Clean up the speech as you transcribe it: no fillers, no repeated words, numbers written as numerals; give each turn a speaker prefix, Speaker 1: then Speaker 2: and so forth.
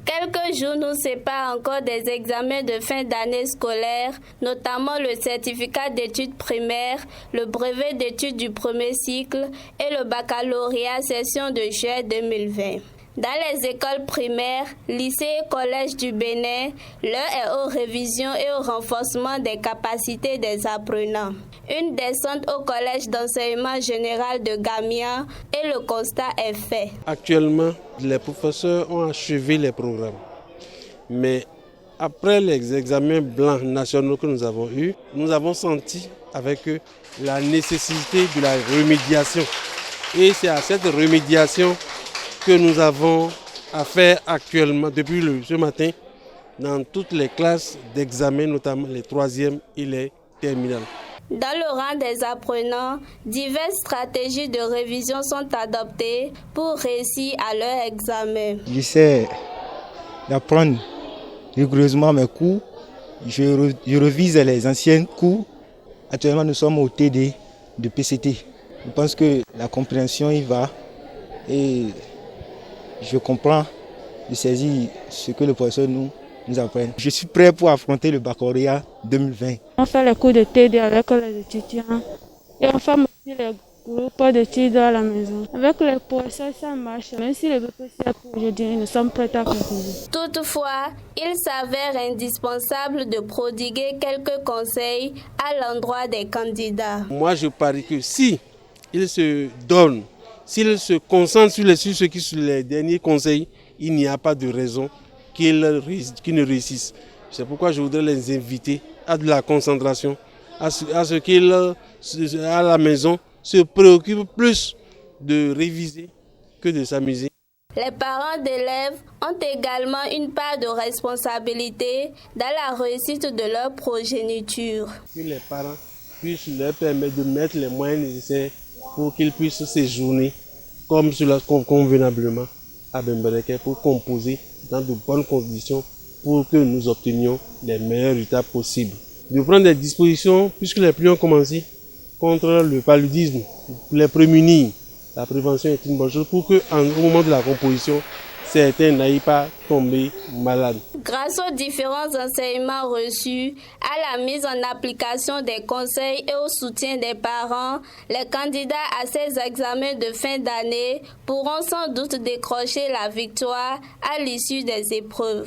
Speaker 1: Quelques jours nous séparent encore des examens de fin d'année scolaire, notamment le certificat d'études primaires, le brevet d'études du premier cycle et le baccalauréat session de juillet 2020. Dans les écoles primaires, lycées et collèges du Bénin, l'heure est aux révisions et au renforcement des capacités des apprenants. Une descente au collège d'enseignement général de Gamia et le constat est fait.
Speaker 2: Actuellement, les professeurs ont achevé les programmes. Mais après les examens blancs nationaux que nous avons eus, nous avons senti avec eux la nécessité de la remédiation. Et c'est à cette remédiation que nous avons à faire actuellement, depuis ce matin, dans toutes les classes d'examen, notamment les troisièmes et les terminales.
Speaker 1: Dans le rang des apprenants, diverses stratégies de révision sont adoptées pour réussir à leur examen.
Speaker 3: J'essaie d'apprendre rigoureusement mes cours. Je revise les anciens cours. Actuellement, nous sommes au TD de PCT. Je pense que la compréhension y va et je comprends, je saisis ce que le professeur nous apprend. Je suis prêt pour affronter le baccalauréat 2020.
Speaker 4: On fait les cours de TD avec les étudiants et on forme aussi les groupes d'études à la maison. Avec les professeurs, ça marche. Même si le BPC est pour aujourd'hui, nous sommes prêts à conclure.
Speaker 1: Toutefois, il s'avère indispensable de prodiguer quelques conseils à l'endroit des candidats.
Speaker 2: Moi, je parie que si ils se donnent, s'ils se concentrent sur les derniers conseils, il n'y a pas de raison qu'ils ne réussissent. C'est pourquoi je voudrais les inviter à de la concentration, à ce qu'ils, à la maison, se préoccupent plus de réviser que de s'amuser.
Speaker 1: Les parents d'élèves ont également une part de responsabilité dans la réussite de leur progéniture.
Speaker 2: Que les parents puissent leur permettre de mettre les moyens nécessaires pour qu'ils puissent séjourner convenablement à Bembereke pour composer dans de bonnes conditions pour que nous obtenions les meilleurs résultats possibles. De prendre des dispositions, puisque les pluies ont commencé, contre le paludisme, pour les prémunir. La prévention est une bonne chose pour qu'au moment de la composition, certains n'aillent pas tomber malades.
Speaker 1: Grâce aux différents enseignements reçus, à la mise en application des conseils et au soutien des parents, les candidats à ces examens de fin d'année pourront sans doute décrocher la victoire à l'issue des épreuves.